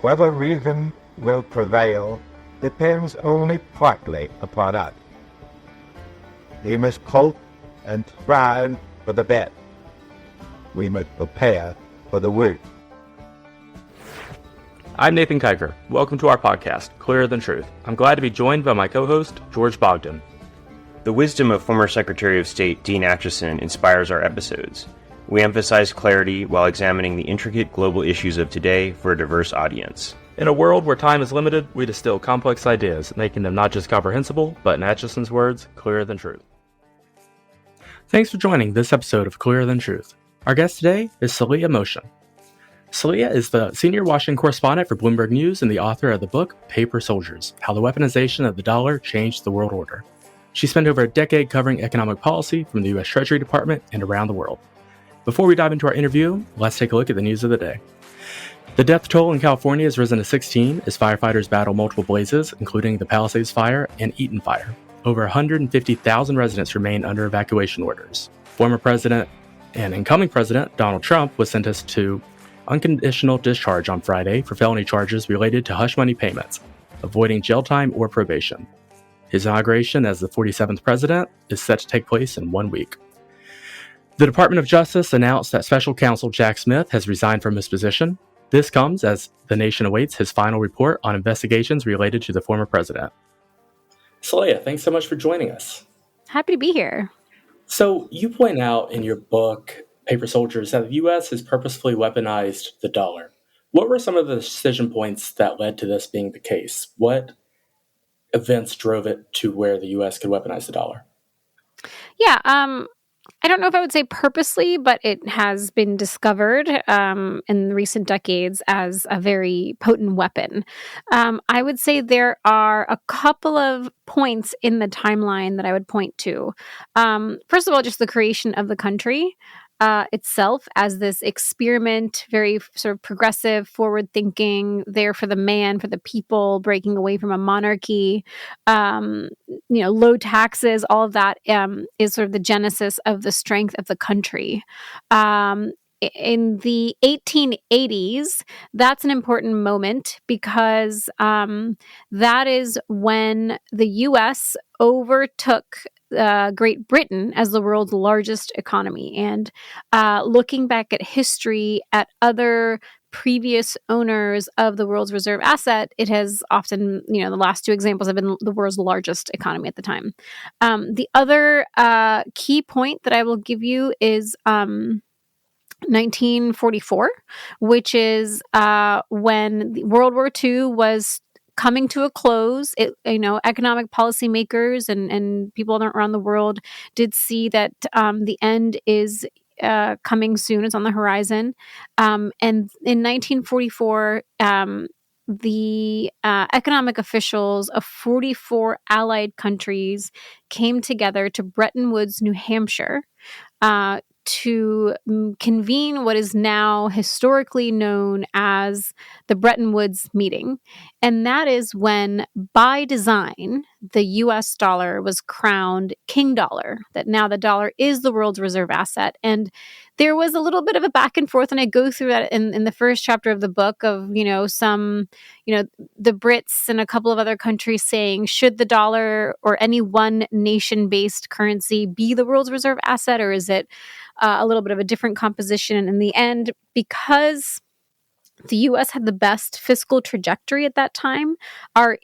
Whether reason will prevail depends only partly upon us. We must hope and strive for the best. We must prepare for the worst. I'm Nathan Kiker. Welcome to our podcast, Clearer Than Truth. I'm glad to be joined by my co-host, George Bogdan. The wisdom of former Secretary of State Dean Acheson inspires our episodes. We emphasize clarity while examining the intricate global issues of today for a diverse audience. In a world where time is limited, we distill complex ideas, making them not just comprehensible, but in Acheson's words, clearer than truth. Thanks for joining this episode of Clearer Than Truth. Our guest today is Saleha Mohsin. Saleha is the Senior Washington Correspondent for Bloomberg News and the author of the book Paper Soldiers: How the Weaponization of the Dollar Changed the World Order. She spent over a decade covering economic policy from the U.S. Treasury Department and around the world. Before we dive into our interview, let's take a look at the news of the day. The death toll in California has risen to 16 as firefighters battle multiple blazes, including the Palisades Fire and Eaton Fire. Over 150,000 residents remain under evacuation orders. Former President and incoming President Donald Trump was sentenced to unconditional discharge on Friday for felony charges related to hush money payments, avoiding jail time or probation. His inauguration as the 47th president is set to take place in 1 week. The Department of Justice announced that Special Counsel Jack Smith has resigned from his position. This comes as the nation awaits his final report on investigations related to the former president. Saleha, thanks so much for joining us. Happy to be here. So you point out in your book, Paper Soldiers, that the U.S. has purposefully weaponized the dollar. What were some of the decision points that led to this being the case? What events drove it to where the U.S. could weaponize the dollar? Yeah, I don't know if I would say purposely, but it has been discovered in recent decades as a very potent weapon. I would say there are a couple of points in the timeline that I would point to. First of all, just the creation of the country itself as this experiment, very sort of progressive, forward-thinking, there for the man, for the people, breaking away from a monarchy, low taxes, all of that is sort of the genesis of the strength of the country. In the 1880s, that's an important moment because that is when the U.S. overtook Great Britain as the world's largest economy. And looking back at history, at other previous owners of the world's reserve asset, it has often, the last two examples have been the world's largest economy at the time. The other key point that I will give you is 1944, which is when World War II was coming to a close. Economic policymakers and people around the world did see that the end is coming soon. It's on the horizon. And in 1944, the economic officials of 44 allied countries came together to Bretton Woods, New Hampshire, to convene what is now historically known as the Bretton Woods meeting. And that is when, by design, the US dollar was crowned king dollar, that now the dollar is the world's reserve asset. And there was a little bit of a back and forth, and I go through that in the first chapter of the book of, the Brits and a couple of other countries saying, should the dollar or any one nation-based currency be the world's reserve asset, or is it a little bit of a different composition? And in the end, because the U.S. had the best fiscal trajectory at that time, our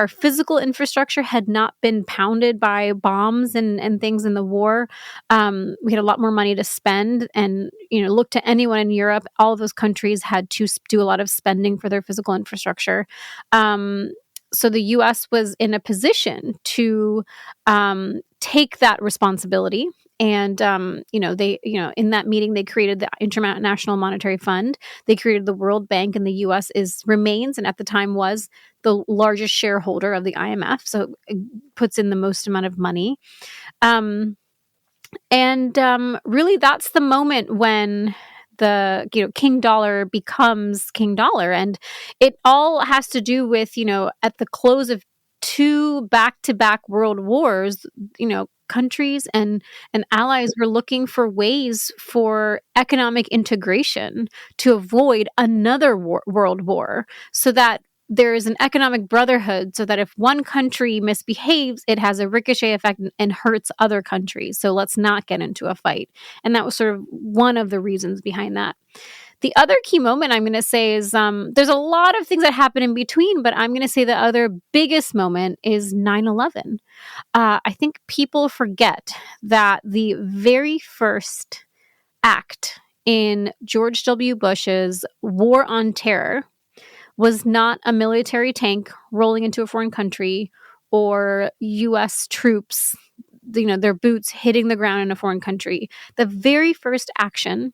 physical infrastructure had not been pounded by bombs and things in the war. We had a lot more money to spend, and look to anyone in Europe. All of those countries had to do a lot of spending for their physical infrastructure. So the U.S. was in a position to take that responsibility. And, in that meeting, they created the International Monetary Fund. They created the World Bank, and the U.S. remains, and at the time was, the largest shareholder of the IMF. So it puts in the most amount of money. Really, that's the moment when the king dollar becomes king dollar. And it all has to do with, at the close of two back-to-back world wars, countries and allies were looking for ways for economic integration to avoid another world war, so that there is an economic brotherhood, so that if one country misbehaves, it has a ricochet effect and hurts other countries. So let's not get into a fight. And that was sort of one of the reasons behind that. The other key moment I'm going to say is there's a lot of things that happen in between, but I'm going to say the other biggest moment is 9/11. I think people forget that the very first act in George W. Bush's war on terror was not a military tank rolling into a foreign country or U.S. troops, their boots hitting the ground in a foreign country. The very first action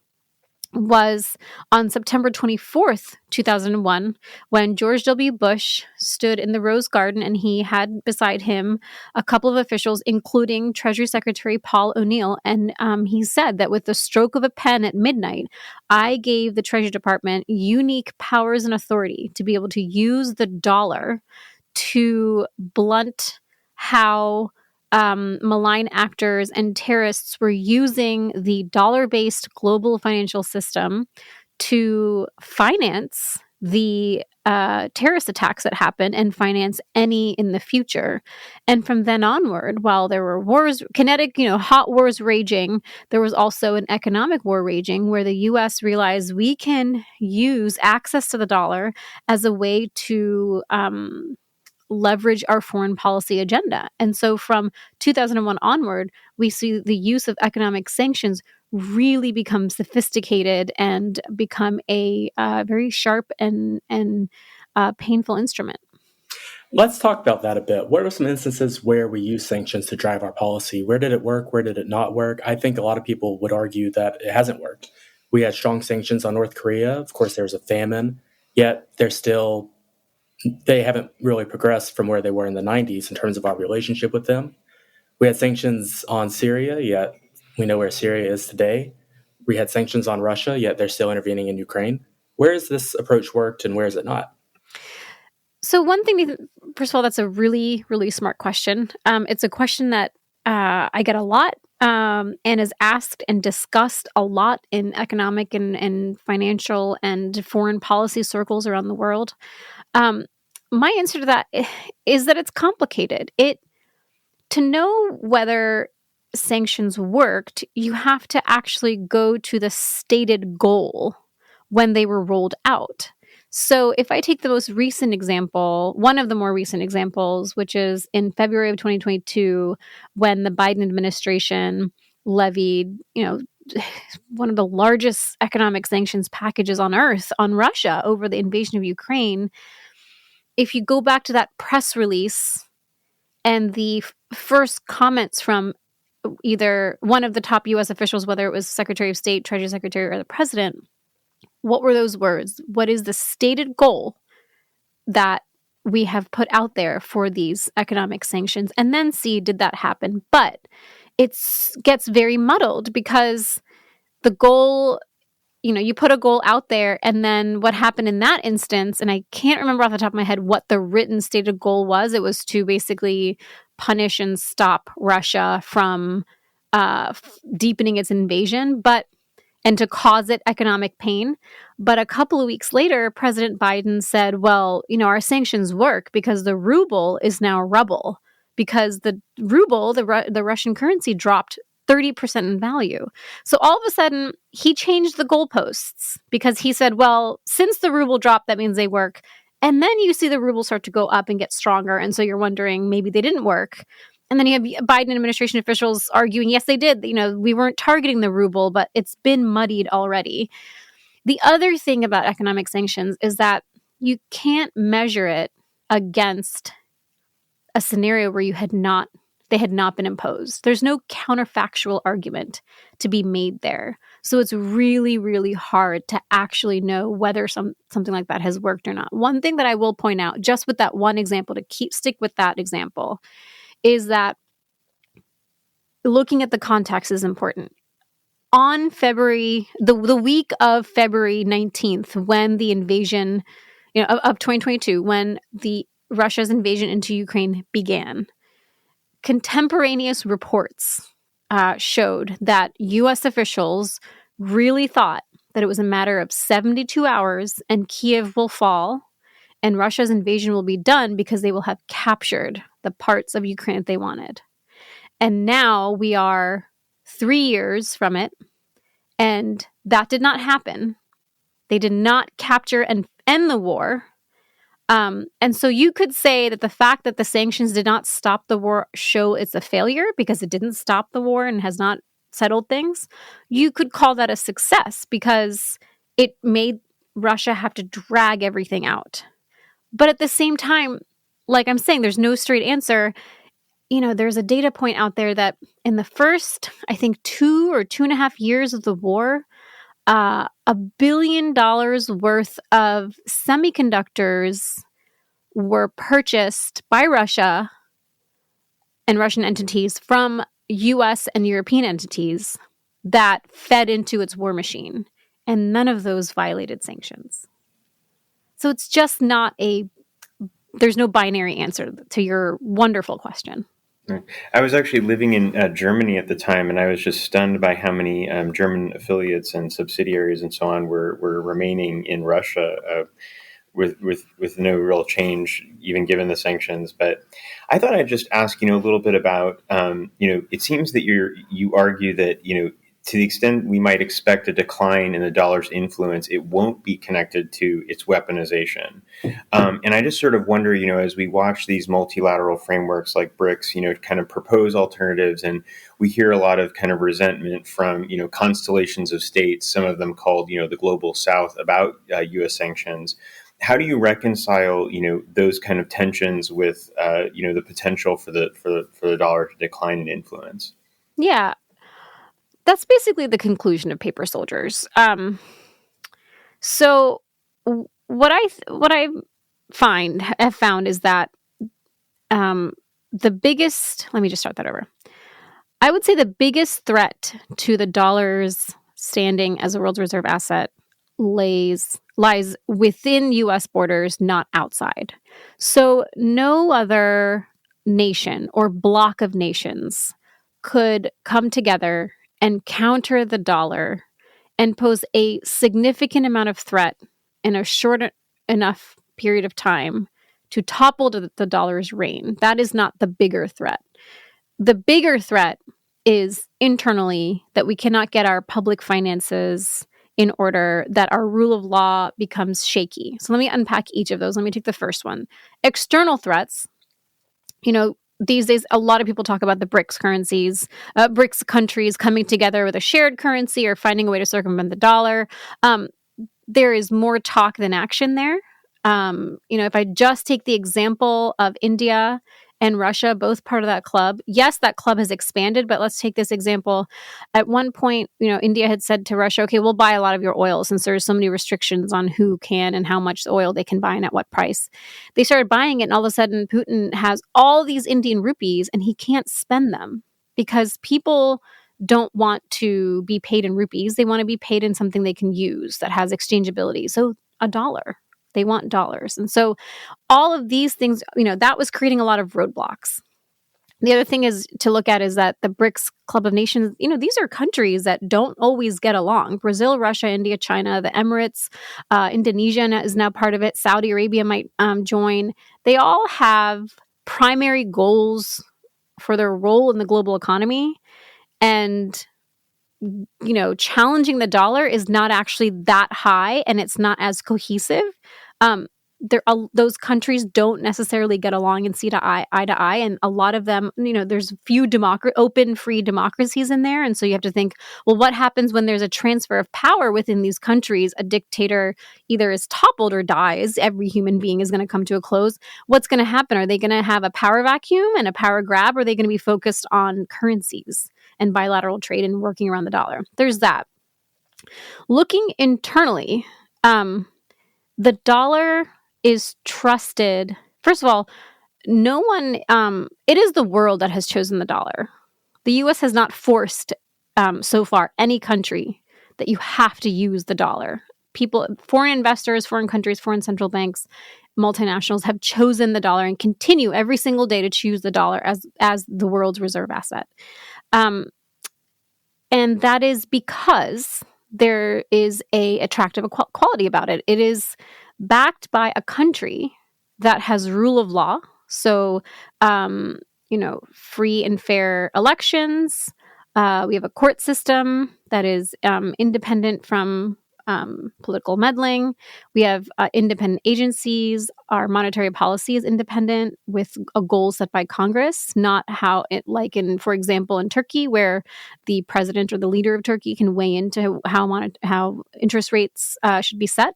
was on September 24th, 2001, when George W. Bush stood in the Rose Garden and he had beside him a couple of officials, including Treasury Secretary Paul O'Neill. And he said that with the stroke of a pen at midnight, I gave the Treasury Department unique powers and authority to be able to use the dollar to blunt how malign actors and terrorists were using the dollar-based global financial system to finance the terrorist attacks that happened and finance any in the future. And from then onward, while there were wars, kinetic, hot wars raging, there was also an economic war raging where the U.S. realized we can use access to the dollar as a way to leverage our foreign policy agenda. And so from 2001 onward, we see the use of economic sanctions really become sophisticated and become a very sharp and painful instrument. Let's talk about that a bit. What are some instances where we use sanctions to drive our policy? Where did it work? Where did it not work? I think a lot of people would argue that it hasn't worked. We had strong sanctions on North Korea. Of course, there was a famine, yet they haven't really progressed from where they were in the 90s in terms of our relationship with them. We had sanctions on Syria, yet we know where Syria is today. We had sanctions on Russia, yet they're still intervening in Ukraine. Where has this approach worked and where is it not? So one thing, first of all, that's a really, really smart question. It's a question that I get a lot and is asked and discussed a lot in economic and financial and foreign policy circles around the world. My answer to that is that it's complicated. To know whether sanctions worked, you have to actually go to the stated goal when they were rolled out. So if I take the most recent example, one of the more recent examples, which is in February of 2022, when the Biden administration levied, one of the largest economic sanctions packages on earth on Russia over the invasion of Ukraine. If you go back to that press release and the first comments from either one of the top U.S. officials, whether it was Secretary of State, Treasury Secretary, or the president, what were those words? What is the stated goal that we have put out there for these economic sanctions? And then see, did that happen? But it gets very muddled because the goal, you put a goal out there, and then what happened in that instance, and I can't remember off the top of my head what the written stated goal was. It was to basically punish and stop Russia from deepening its invasion, and to cause it economic pain. But a couple of weeks later, President Biden said, well, our sanctions work because the ruble is now rubble, because the ruble, the Russian currency, dropped 30% in value. So all of a sudden, he changed the goalposts because he said, well, since the ruble dropped, that means they work. And then you see the ruble start to go up and get stronger. And so you're wondering, maybe they didn't work. And then you have Biden administration officials arguing, yes, they did. We weren't targeting the ruble, but it's been muddied already. The other thing about economic sanctions is that you can't measure it against a scenario where they had not been imposed. There's no counterfactual argument to be made there. So it's really, really hard to actually know whether something like that has worked or not. One thing that I will point out, just with that one example, to stick with that example, is that looking at the context is important. On February, the week of February 19th, when the invasion of 2022, when the Russia's invasion into Ukraine began, contemporaneous reports showed that U.S. officials really thought that it was a matter of 72 hours and Kiev will fall and Russia's invasion will be done because they will have captured the parts of Ukraine that they wanted. And now we are 3 years from it, and that did not happen. They did not capture and end the war. And so you could say that the fact that the sanctions did not stop the war show it's a failure because it didn't stop the war and has not settled things. You could call that a success because it made Russia have to drag everything out. But at the same time, like I'm saying, there's no straight answer. You know, there's a data point out there that in the first, I think, 2 or 2.5 years of the war, $1 billion worth of semiconductors were purchased by Russia and Russian entities from U.S. and European entities that fed into its war machine. And none of those violated sanctions. So it's just not there's no binary answer to your wonderful question. I was actually living in Germany at the time, and I was just stunned by how many German affiliates and subsidiaries and so on were remaining in Russia with no real change, even given the sanctions. But I thought I'd just ask, a little bit about, it seems that you argue that, to the extent we might expect a decline in the dollar's influence, it won't be connected to its weaponization. And I just sort of wonder, as we watch these multilateral frameworks like BRICS, kind of propose alternatives, and we hear a lot of kind of resentment from, constellations of states, some of them called, the global South, about U.S. sanctions. How do you reconcile, those kind of tensions with, the potential for the dollar to decline in influence? Yeah. That's basically the conclusion of Paper Soldiers. So what I have found is that the biggest, let me just start that over. I would say the biggest threat to the dollar's standing as a world reserve asset lies within U.S. borders, not outside. So no other nation or block of nations could come together and counter the dollar and pose a significant amount of threat in a short enough period of time to topple the dollar's reign. That is not the bigger threat. The bigger threat is internally that we cannot get our public finances in order, that our rule of law becomes shaky. So let me unpack each of those. Let me take the first one. External threats. These days, a lot of people talk about the BRICS currencies, BRICS countries coming together with a shared currency or finding a way to circumvent the dollar. There is more talk than action there. If I just take the example of India and Russia, both part of that club, yes, that club has expanded, but let's take this example. At one point, India had said to Russia, okay, we'll buy a lot of your oil since there's so many restrictions on who can and how much oil they can buy and at what price. They started buying it, and all of a sudden, Putin has all these Indian rupees, and he can't spend them because people don't want to be paid in rupees. They want to be paid in something they can use that has exchangeability. So a dollar. They want dollars. And so all of these things, that was creating a lot of roadblocks. The other thing is to look at is that the BRICS Club of Nations, these are countries that don't always get along. Brazil, Russia, India, China, the Emirates, Indonesia is now part of it. Saudi Arabia might join. They all have primary goals for their role in the global economy. And challenging the dollar is not actually that high, and it's not as cohesive. Those countries don't necessarily get along and see eye to eye, and a lot of them, there's few open, free democracies in there, and so you have to think, well, what happens when there's a transfer of power within these countries? A dictator either is toppled or dies. Every human being is going to come to a close. What's going to happen? Are they going to have a power vacuum and a power grab, or are they going to be focused on currencies and bilateral trade and working around the dollar? There's that. Looking internally, the dollar is trusted. First of all, no one, it is the world that has chosen the dollar. The U.S. has not forced, so far, any country that you have to use the dollar. People, foreign investors, foreign countries, foreign central banks, multinationals have chosen the dollar and continue every single day to choose the dollar as the world's reserve asset. And that is because there is a attractive quality about it. It is backed by a country that has rule of law. So, free and fair elections. We have a court system that is independent from political meddling. We have independent agencies. Our monetary policy is independent with a goal set by Congress, not how it, like in, for example, in Turkey, where the president or the leader of Turkey can weigh into how interest rates should be set.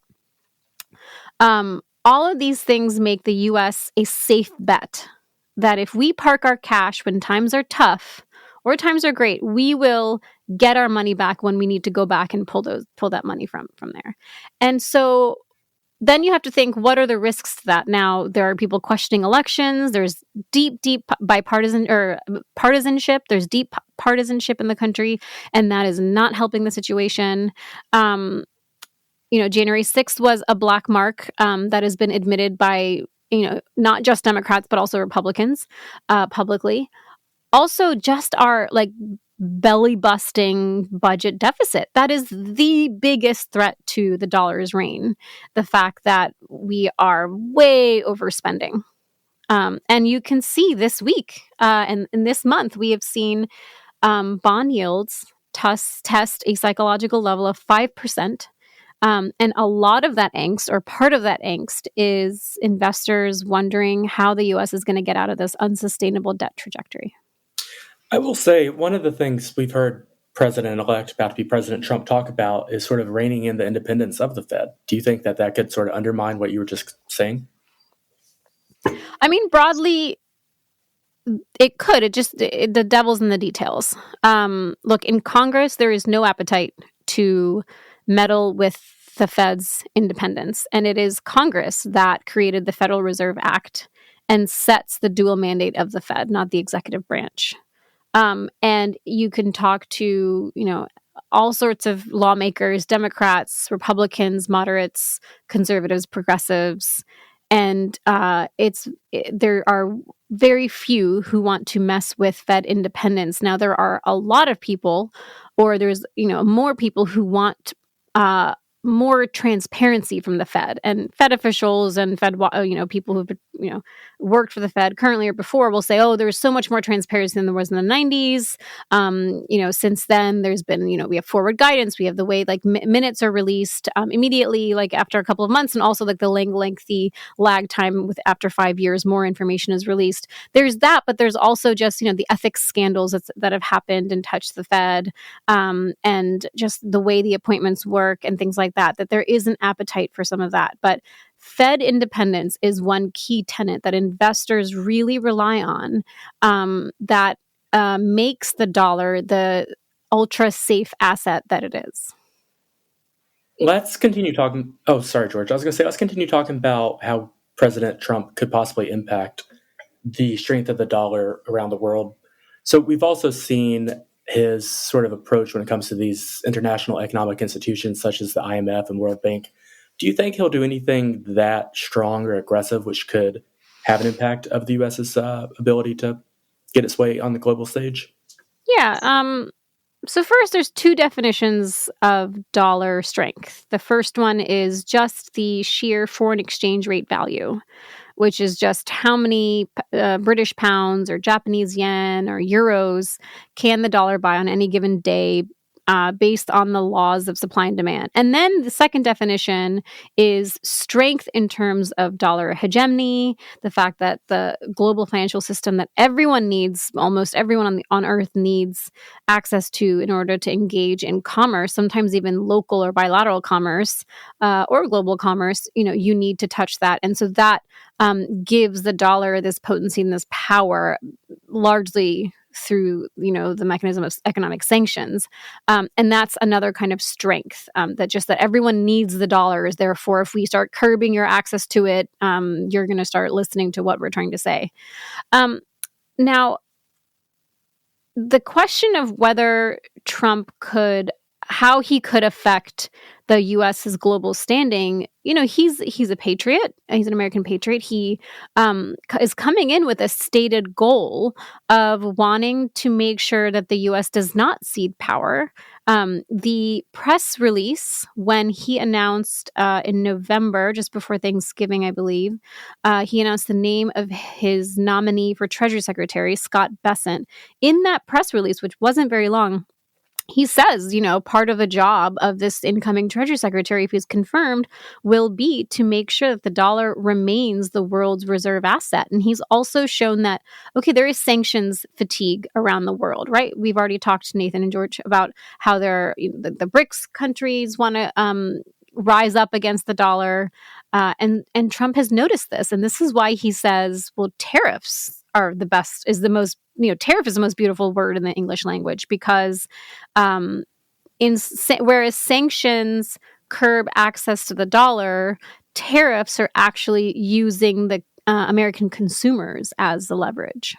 All of these things make the U.S. a safe bet that if we park our cash when times are tough or times are great, we will get our money back when we need to go back and pull that money from there. And so then you have to think, what are the risks to that? Now, there are people questioning elections. There's deep partisanship. There's deep partisanship in the country, and that is not helping the situation. January 6th was a black mark that has been admitted by, not just Democrats, but also Republicans publicly. Also, just our belly-busting budget deficit. That is the biggest threat to the dollar's reign. The fact that we are way overspending. And you can see this week and in this month, we have seen bond yields test a psychological level of 5%. And a lot of that angst, or part of that angst, is investors wondering how the U.S. is going to get out of this unsustainable debt trajectory. I will say one of the things we've heard President-elect, about to be President Trump, talk about is sort of reining in the independence of the Fed. Do you think that could sort of undermine what you were just saying? I mean, broadly, it could. The devil's in the details. Look, in Congress, there is no appetite to meddle with the Fed's independence. And it is Congress that created the Federal Reserve Act and sets the dual mandate of the Fed, not the executive branch. And you can talk to, all sorts of lawmakers, Democrats, Republicans, moderates, conservatives, progressives. And there are very few who want to mess with Fed independence. Now, there are a lot of people, or there's, more people who want more transparency from the Fed, and Fed officials and Fed, people who've worked for the Fed currently or before will say, oh, there's so much more transparency than there was in the 90s. Since then there's been, we have forward guidance. We have the way minutes are released immediately, after a couple of months, and also the lengthy lag time with after 5 years, more information is released. There's that, but there's also just, the ethics scandals that have happened and touched the Fed, and just the way the appointments work and things like that there is an appetite for some of that. But Fed independence is one key tenet that investors really rely on, that makes the dollar the ultra safe asset that it is. Let's continue talking. Oh, sorry, George. I was going to say, let's continue talking about how President Trump could possibly impact the strength of the dollar around the world. So we've also seen his sort of approach when it comes to these international economic institutions such as the IMF and World Bank. Do you think he'll do anything that strong or aggressive which could have an impact of the U.S.'s ability to get its way on the global stage? Yeah. So first, there's two definitions of dollar strength. The first one is just the sheer foreign exchange rate value, which is just how many British pounds or Japanese yen or euros can the dollar buy on any given day, based on the laws of supply and demand. And then the second definition is strength in terms of dollar hegemony, the fact that the global financial system that everyone needs, almost everyone on Earth needs access to in order to engage in commerce, sometimes even local or bilateral commerce, or global commerce, you need to touch that. And so that gives the dollar this potency and this power, largely through, the mechanism of economic sanctions. And that's another kind of strength, that everyone needs the dollars. Therefore, if we start curbing your access to it, you're going to start listening to what we're trying to say. Now, the question of whether Trump could how he could affect the U.S.'s global standing. He's a patriot. He's an American patriot. He is coming in with a stated goal of wanting to make sure that the U.S. does not cede power. The press release when he announced in November, just before Thanksgiving, I believe, he announced the name of his nominee for Treasury Secretary, Scott Bessent. In that press release, which wasn't very long, he says, part of the job of this incoming Treasury Secretary, if he's confirmed, will be to make sure that the dollar remains the world's reserve asset. And he's also shown that, okay, there is sanctions fatigue around the world, right? We've already talked to Nathan and George about how the BRICS countries want to rise up against the dollar. And Trump has noticed this. And this is why he says, well, tariffs are the best, is the most, tariff is the most beautiful word in the English language, because whereas sanctions curb access to the dollar, tariffs are actually using the American consumers as the leverage.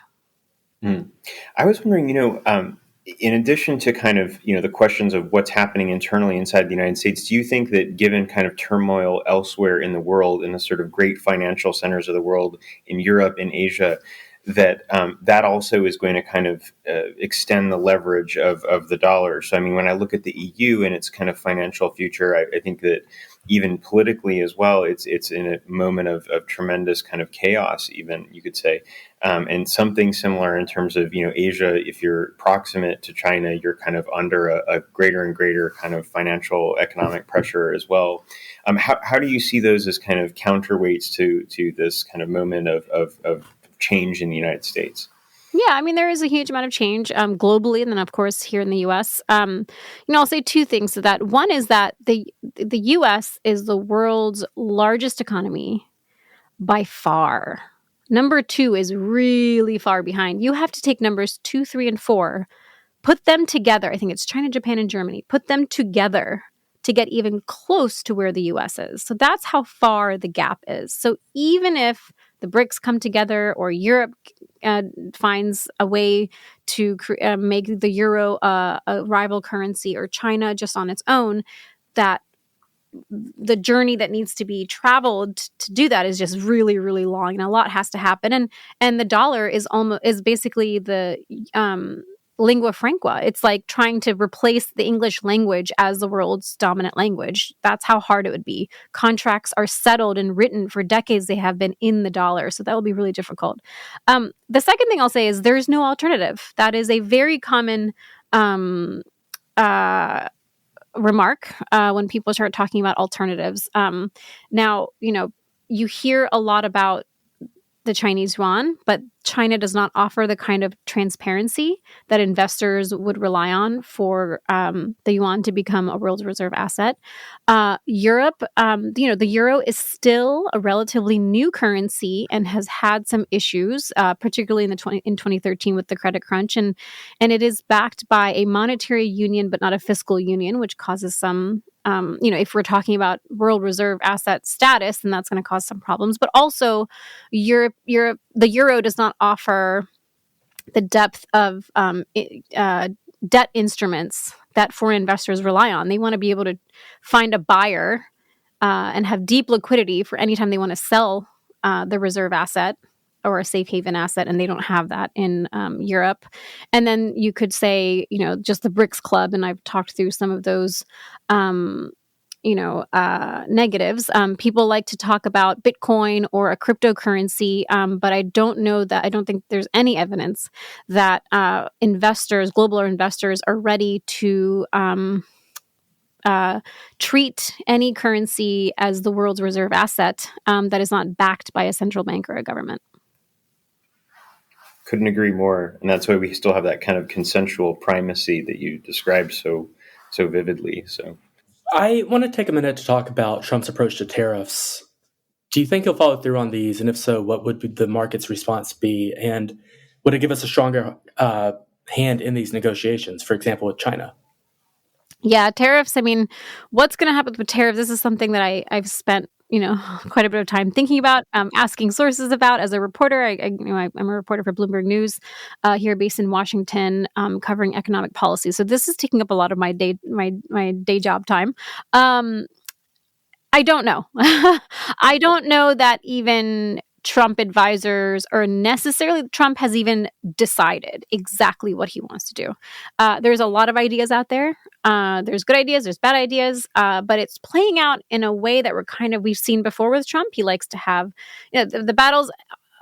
I was wondering, in addition to kind of, the questions of what's happening internally inside the United States, do you think that given kind of turmoil elsewhere in the world, in the sort of great financial centers of the world, in Europe, in Asia, that that also is going to kind of extend the leverage of the dollar? So, I mean, when I look at the EU and its kind of financial future, I think that even politically as well, it's in a moment of tremendous kind of chaos, even, you could say. And something similar in terms of, Asia, if you're proximate to China, you're kind of under a greater and greater kind of financial economic pressure as well. How do you see those as kind of counterweights to this kind of moment of change in the United States? Yeah, I mean, there is a huge amount of change globally, and then, of course, here in the U.S. I'll say two things to that. One is that the U.S. is the world's largest economy by far. Number two is really far behind. You have to take numbers 2, 3, and 4, put them together. I think it's China, Japan, and Germany. Put them together to get even close to where the U.S. is. So that's how far the gap is. So even if the BRICS come together, or Europe finds a way to make the euro a rival currency, or China just on its own, that the journey that needs to be traveled to do that is just really, really long, and a lot has to happen. And the dollar is basically the lingua franca. It's like trying to replace the English language as the world's dominant language. That's how hard it would be. Contracts are settled and written for decades. They have been in the dollar. So that will be really difficult. The second thing I'll say is there's no alternative. That is a very common remark when people start talking about alternatives. Now, you hear a lot about the Chinese yuan, but China does not offer the kind of transparency that investors would rely on for the yuan to become a world reserve asset. Europe, the euro is still a relatively new currency and has had some issues, particularly in 2013 with the credit crunch, and it is backed by a monetary union but not a fiscal union, which causes some. If we're talking about world reserve asset status, then that's going to cause some problems. But also, the euro does not offer the depth of debt instruments that foreign investors rely on. They want to be able to find a buyer and have deep liquidity for any time they want to sell the reserve asset or a safe haven asset, and they don't have that in Europe. And then you could say, just the BRICS club, and I've talked through some of those, negatives. People like to talk about Bitcoin or a cryptocurrency, but I don't think there's any evidence that global investors are ready to treat any currency as the world's reserve asset that is not backed by a central bank or a government. Couldn't agree more. And that's why we still have that kind of consensual primacy that you described so vividly. So I want to take a minute to talk about Trump's approach to tariffs. Do you think he'll follow through on these? And if so, what would the market's response be? And would it give us a stronger hand in these negotiations, for example, with China? Yeah, tariffs. I mean, what's going to happen with tariffs? This is something that I've spent, quite a bit of time thinking about, asking sources about as a reporter. I'm a reporter for Bloomberg News here, based in Washington, covering economic policy. So this is taking up a lot of my day job time. I don't know. I don't know that even Trump advisors or necessarily Trump has even decided exactly what he wants to do. There's a lot of ideas out there. There's good ideas, there's bad ideas, but it's playing out in a way that we've seen before with Trump. He likes to have, the battles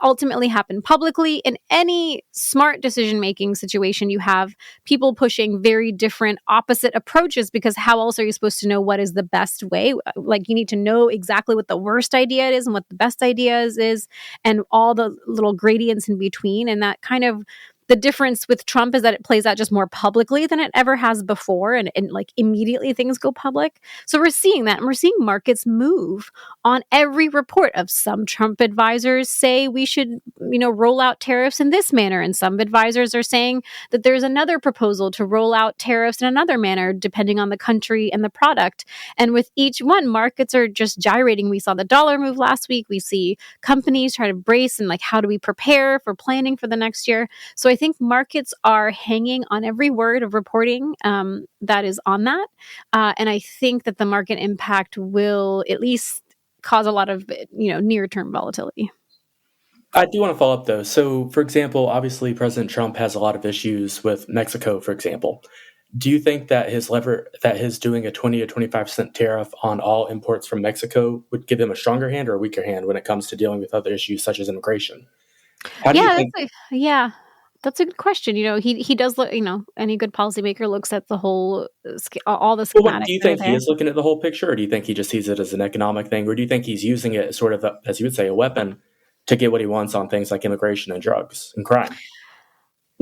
ultimately happen publicly. In any smart decision-making situation, you have people pushing very different opposite approaches, because how else are you supposed to know what is the best way? Like, you need to know exactly what the worst idea is and what the best idea is, and all the little gradients in between. And that kind of, the difference with Trump is that it plays out just more publicly than it ever has before. And like immediately things go public. So we're seeing that, and we're seeing markets move on every report of some Trump advisors say we should, roll out tariffs in this manner. And some advisors are saying that there's another proposal to roll out tariffs in another manner, depending on the country and the product. And with each one, markets are just gyrating. We saw the dollar move last week. We see companies try to brace and like, how do we prepare for planning for the next year? So I think markets are hanging on every word of reporting that is on that. And I think that the market impact will at least cause a lot of, near-term volatility. I do want to follow up though. So, for example, obviously President Trump has a lot of issues with Mexico, for example. Do you think that his doing a 20 to 25% tariff on all imports from Mexico would give him a stronger hand or a weaker hand when it comes to dealing with other issues such as immigration? How do you think? That's a good question. He does look. Any good policymaker looks at the whole, all the Well, schematics do you that are think he there. is looking at the whole picture, or do you think he just sees it as an economic thing, or do you think he's using it as sort of, as you would say, a weapon to get what he wants on things like immigration and drugs and crime?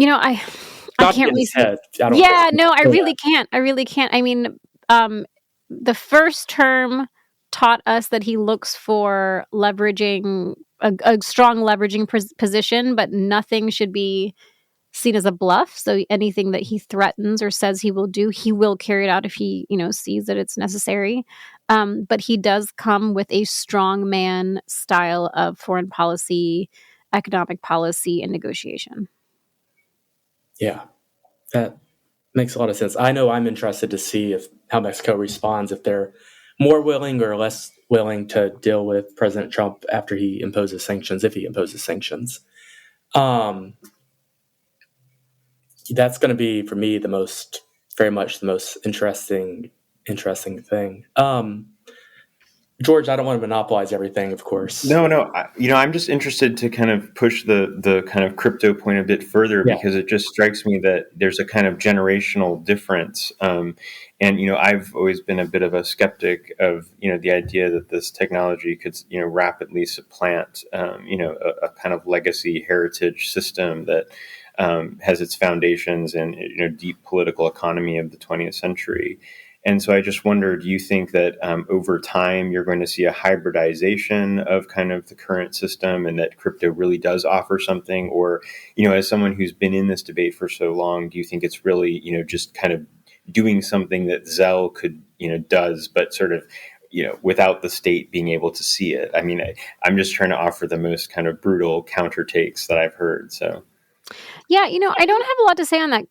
I Not to can't get in really. his head. I don't. Yeah, no, I really can't. I really can't. I mean, the first term taught us that he looks for leveraging a strong leveraging position, but nothing should be seen as a bluff. So anything that he threatens or says he will do, he will carry it out if he, sees that it's necessary. But he does come with a strong man style of foreign policy, economic policy, and negotiation. Yeah, that makes a lot of sense. I know I'm interested to see how Mexico responds, if they're more willing or less willing to deal with President Trump after he imposes sanctions, if he imposes sanctions. That's going to be, for me, very much the most interesting thing. George, I don't want to monopolize everything, of course. No. I'm just interested to kind of push the kind of crypto point a bit further, because it just strikes me that there's a kind of generational difference. And I've always been a bit of a skeptic of the idea that this technology could rapidly supplant a kind of legacy heritage system that has its foundations in deep political economy of the 20th century. And so I just wonder, do you think that over time you're going to see a hybridization of kind of the current system, and that crypto really does offer something? Or, as someone who's been in this debate for so long, do you think it's really, just kind of doing something that Zelle could, does, but sort of, without the state being able to see it? I mean, I'm just trying to offer the most kind of brutal counter takes that I've heard. So. Yeah, I don't have a lot to say on that.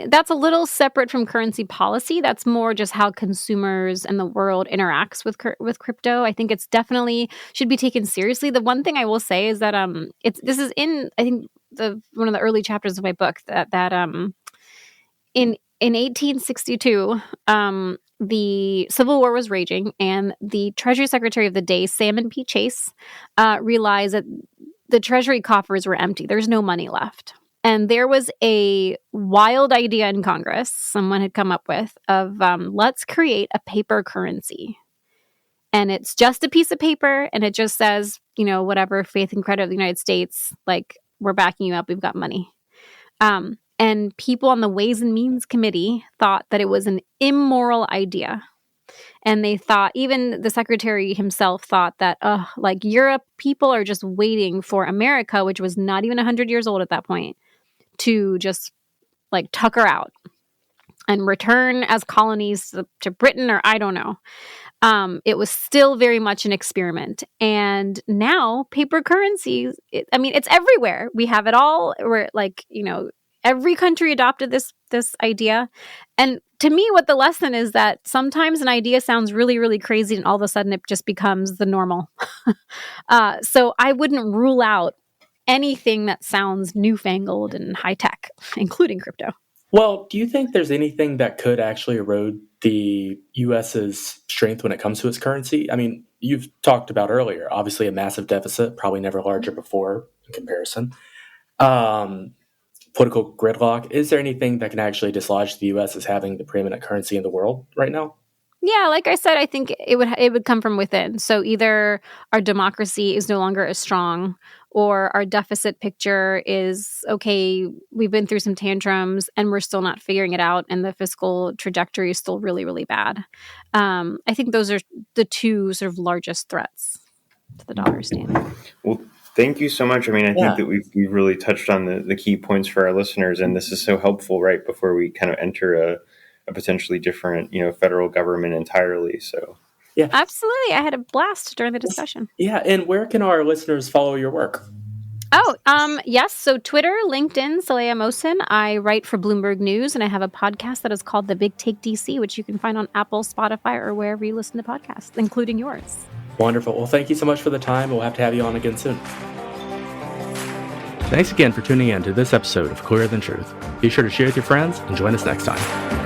That's a little separate from currency policy. That's more just how consumers and the world interacts with crypto. I think it's definitely should be taken seriously. The one thing I will say is that this is in, I think, one of the early chapters of my book, that in 1862 the Civil War was raging, and the Treasury Secretary of the day, Salmon P. Chase, realized that the Treasury coffers were empty. There's no money left. And there was a wild idea in Congress someone had come up with of let's create a paper currency. And it's just a piece of paper, and it just says, whatever, faith and credit of the United States, like, we're backing you up, we've got money. And people on the Ways and Means Committee thought that it was an immoral idea. And they thought, even the secretary himself thought that, like, Europe, people are just waiting for America, which was not even 100 years old at that point, to just like tucker out. and return as colonies to Britain, or I don't know. It was still very much an experiment. And now paper currency, it's everywhere. We have it all. We're every country adopted this idea. And to me, what the lesson is that sometimes an idea sounds really, really crazy and all of a sudden it just becomes the normal. So I wouldn't rule out anything that sounds newfangled and high tech, including crypto. Well, do you think there's anything that could actually erode the U.S.'s strength when it comes to its currency? I mean, you've talked about earlier, obviously a massive deficit, probably never larger before in comparison. Political gridlock. Is there anything that can actually dislodge the U.S. as having the preeminent currency in the world right now? Yeah, like I said, I think it would come from within. So either our democracy is no longer as strong, or our deficit picture is, okay, we've been through some tantrums and we're still not figuring it out, and the fiscal trajectory is still really, really bad. I think those are the two sort of largest threats to the dollar standing. Well, thank you so much. I mean, I think that we've really touched on the key points for our listeners, and this is so helpful right before we kind of enter a potentially different, federal government entirely. So, yeah, absolutely. I had a blast during the discussion. Yeah, and where can our listeners follow your work? Yes. So Twitter, LinkedIn, Saleha Mohsin. I write for Bloomberg News, and I have a podcast that is called The Big Take DC, which you can find on Apple, Spotify, or wherever you listen to podcasts, including yours. Wonderful. Well, thank you so much for the time. We'll have to have you on again soon. Thanks again for tuning in to this episode of Clearer Than Truth. Be sure to share with your friends and join us next time.